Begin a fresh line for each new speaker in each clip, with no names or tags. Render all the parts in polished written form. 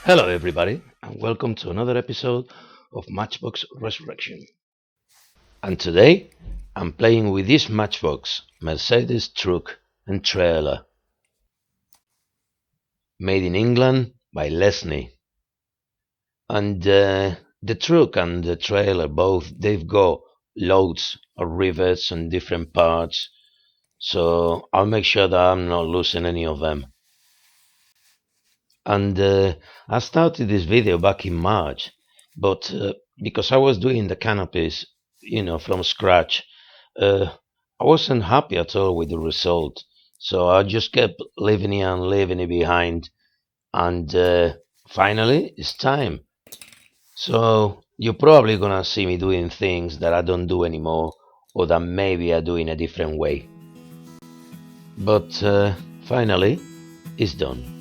Hello, everybody, and welcome to another episode of Matchbox Resurrection. And today, I'm playing with this Matchbox Mercedes truck and trailer, made in England by Lesney. And the truck and the trailer both they've got loads of rivets and different parts, so I'll make sure that I'm not losing any of them. And I started this video back in March, but because I was doing the canopies, from scratch, uh, I wasn't happy at all with the result. So I just kept leaving it and leaving it behind. And finally, it's time. So you're probably gonna see me doing things that I don't do anymore, or that maybe I do in a different way. But finally, it's done.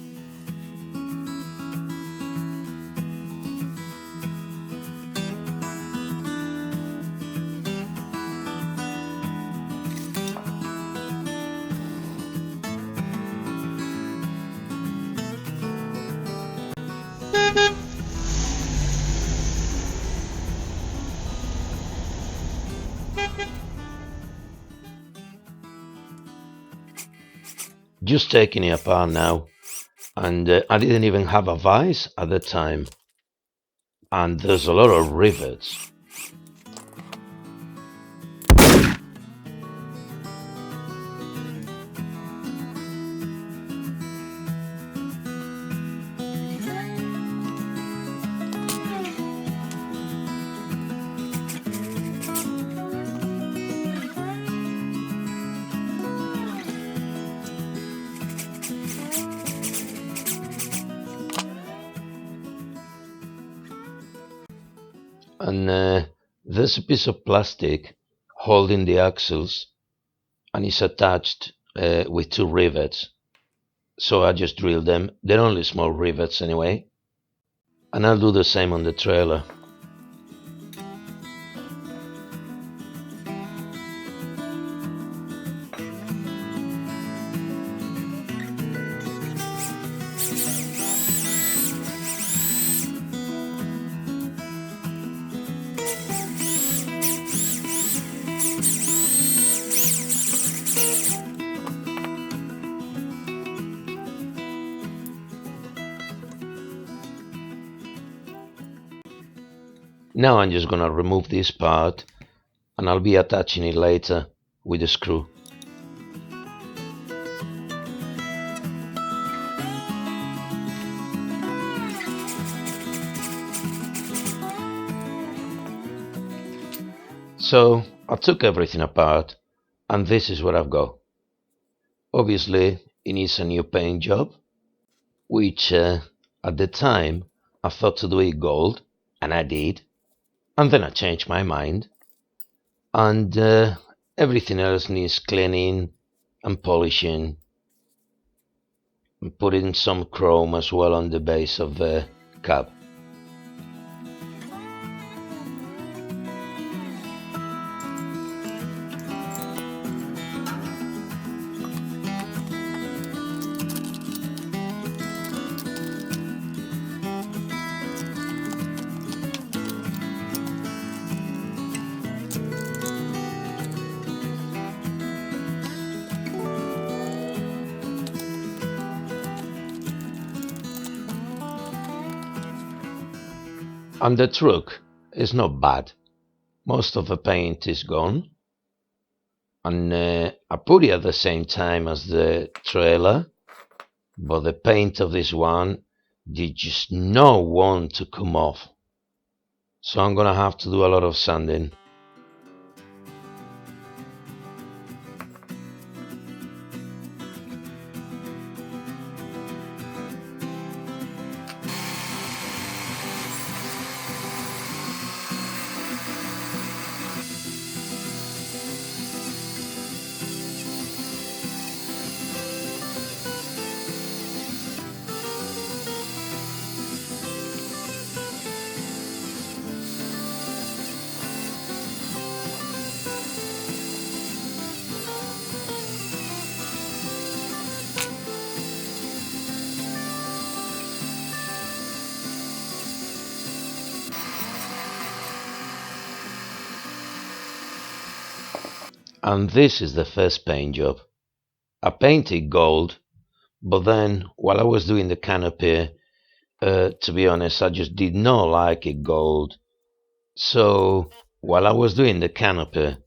Just taking it apart now, and I didn't even have a vise at the time, and there's a lot of rivets. And there's a piece of plastic holding the axles, and it's attached with two rivets. So I just drilled them. They're only small rivets anyway, and I'll do the same on the trailer. Now I'm just gonna remove this part, and I'll be attaching it later with a screw. So I took everything apart, and this is what I've got. Obviously, it needs a new paint job, which at the time I thought to do it gold, and I did, and then I changed my mind, and everything else needs cleaning and polishing, and putting some chrome as well on the base of the cab. And the truck is not bad. Most of the paint is gone, and I put it at the same time as the trailer, but the paint of this one did just not want to come off. So I'm gonna have to do a lot of sanding. And this is the first paint job. I painted gold, but then while I was doing the canopy, to be honest, I just did not like it gold. So while I was doing the canopy,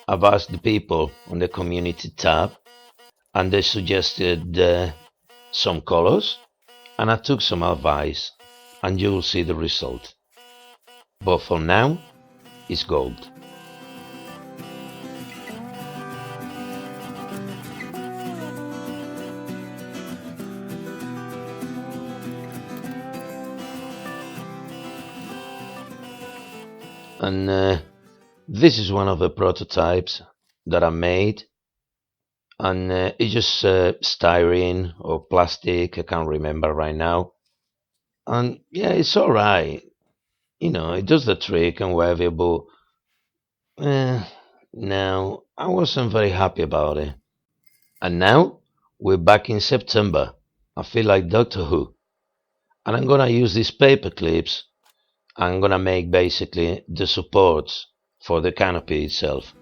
I've asked the people on the community tab, and they suggested some colors, and I took some advice, and you'll see the result. But for now, it's gold. And this is one of the prototypes that I made, and it's just styrene or plastic. I can't remember right now. And yeah, it's all right. It does the trick and whatever. But eh, no, I wasn't very happy about it. And now we're back in September. I feel like Doctor Who, and I'm gonna use these paper clips. I'm gonna make basically the supports for the canopy itself.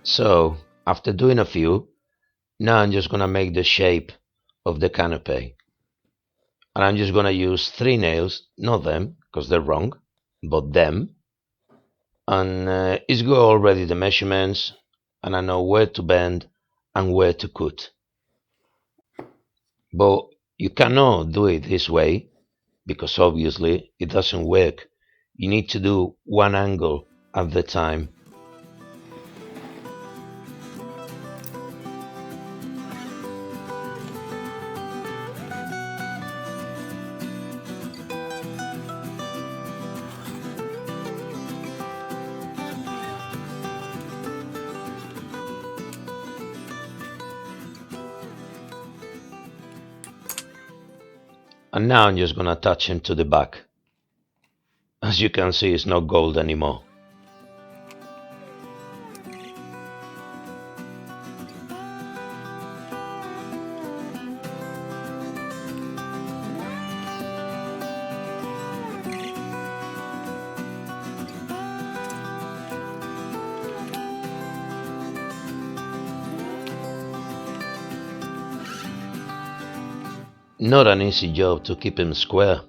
So after doing a few, now I'm just gonna make the shape of the canopy. And I'm just gonna use 3 nails, not them, because they're wrong, but them. And it's got already the measurements, and I know where to bend and where to cut. But you cannot do it this way, because obviously it doesn't work. You need to do one angle at the time. And now I'm just gonna attach him to the back. As you can see, it's not gold anymore. Not an easy job to keep him square,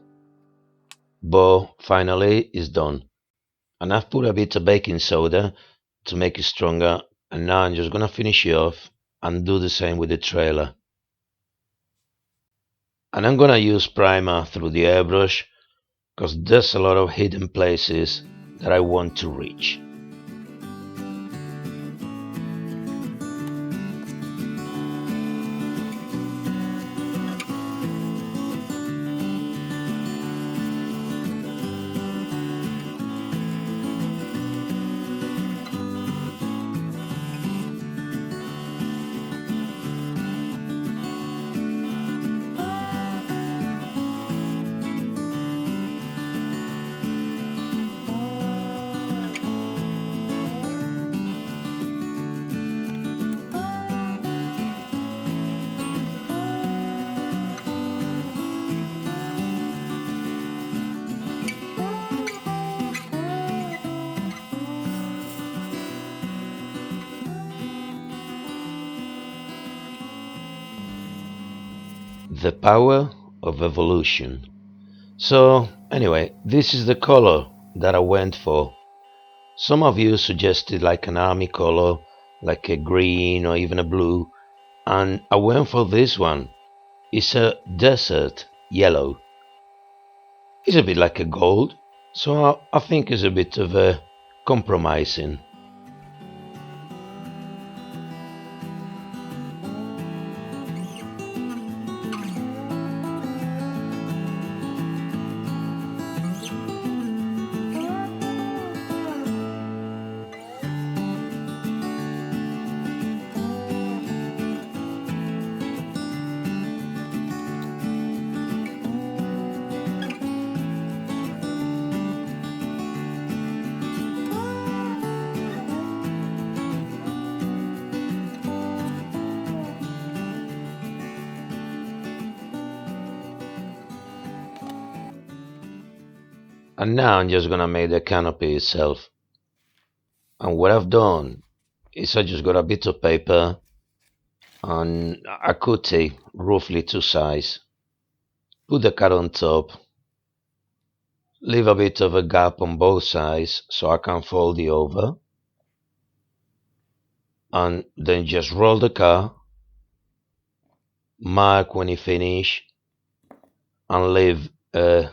but finally it's done. And I've put a bit of baking soda to make it stronger, and now I'm just gonna finish it off and do the same with the trailer. And I'm gonna use primer through the airbrush because there's a lot of hidden places that I want to reach. The power of evolution. So anyway, this is the color that I went for. Some of you suggested like an army color, like a green or even a blue, and I went for this one. It's a desert yellow. It's a bit like a gold, so I think it's a bit of a compromising. And now I'm just gonna make the canopy itself. And what I've done is I just got a bit of paper and I could take roughly two sides, put the cat on top, leave a bit of a gap on both sides so I can fold it over, and then just roll the car, mark when you finish, and leave a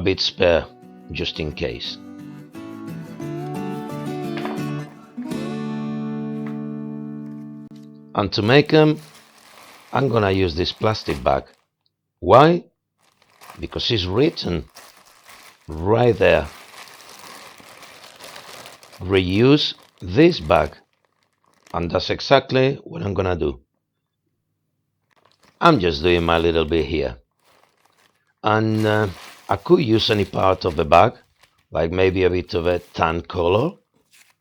bit spare just in case. And to make them, I'm gonna use this plastic bag. Why? Because it's written right there, reuse this bag, and that's exactly what I'm gonna do. I'm just doing my little bit here, and I could use any part of the bag, like maybe a bit of a tan color,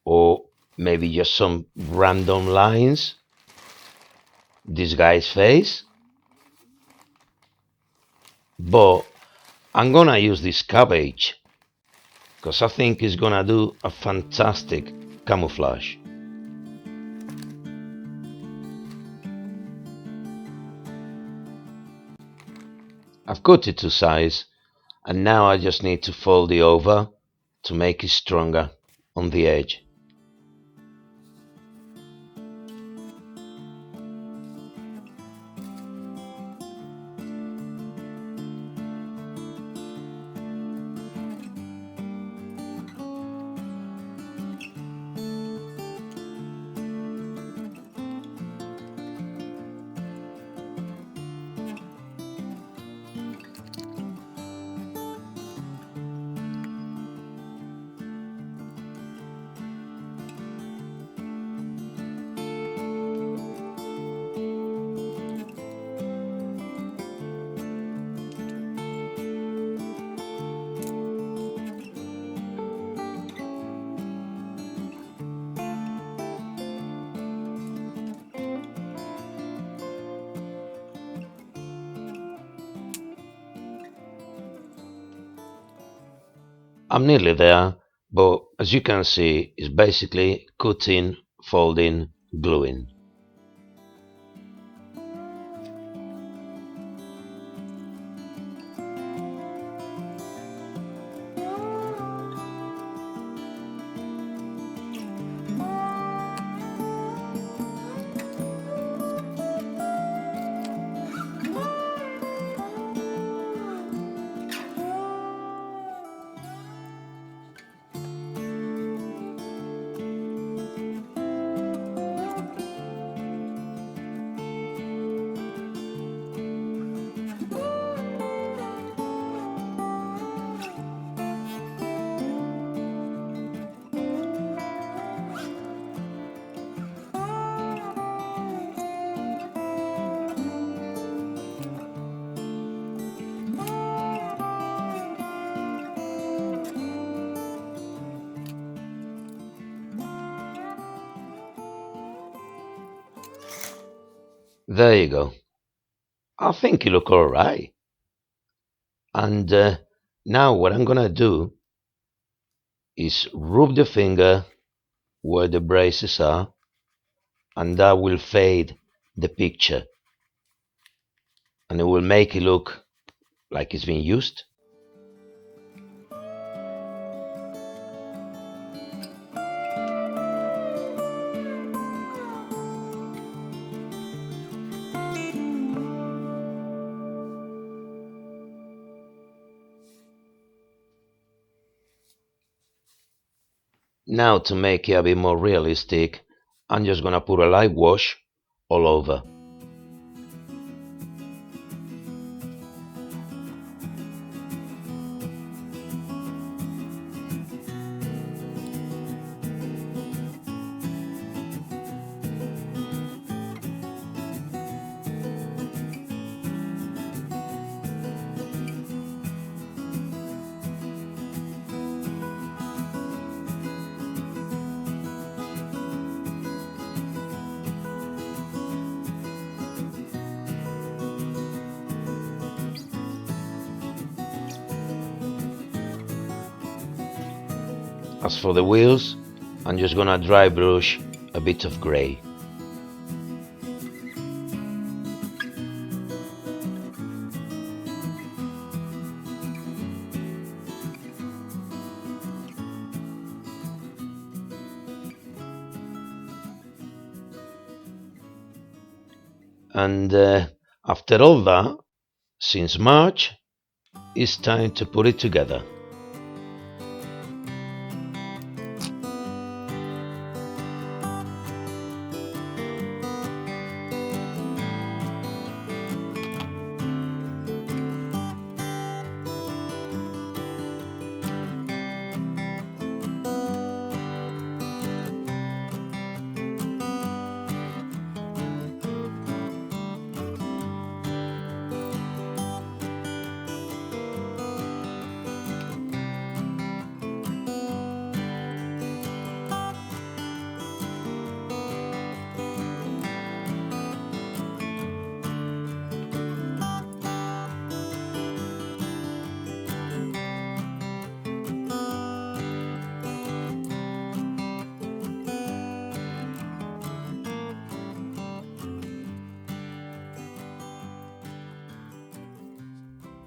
or maybe just some random lines, this guy's face, but I'm gonna use this cabbage because I think it's gonna do a fantastic camouflage. I've cut it to size, and now I just need to fold it over to make it stronger on the edge. I'm nearly there, but as you can see, it's basically cutting, folding, gluing. There you go. I think you look alright. And now what I'm gonna do is rub the finger where the braces are, and that will fade the picture, and it will make it look like it's been used. Now to make it a bit more realistic, I'm just gonna put a light wash all over. As for the wheels, I'm just gonna dry brush a bit of grey. And after all that, since March, it's time to put it together.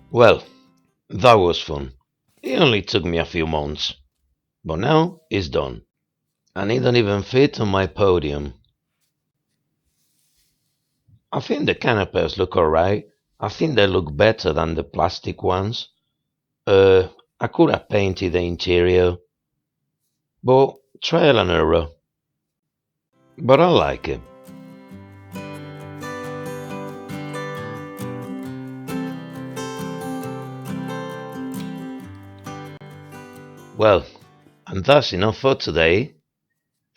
Well, that was fun. It only took me a few months, but now it's done. And it don't even fit on my podium. I think the canapes look alright. I think they look better than the plastic ones. I could have painted the interior, but trial and error. But I like it. Well, and that's enough for today.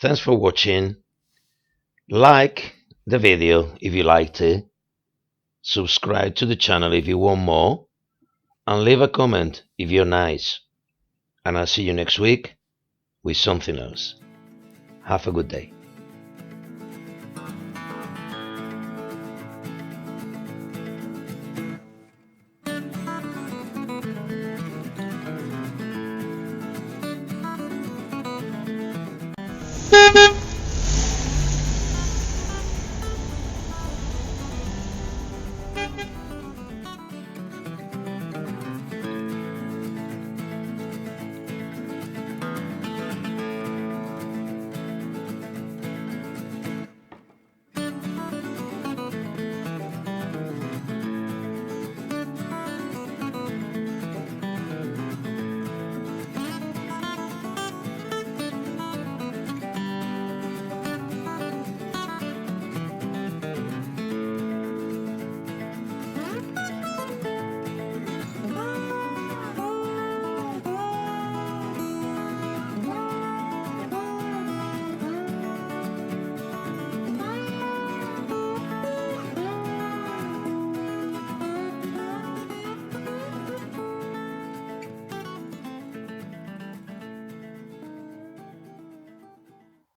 Thanks for watching. Like the video if you liked it. Subscribe to the channel if you want more. And leave a comment if you're nice. And I'll see you next week with something else. Have a good day.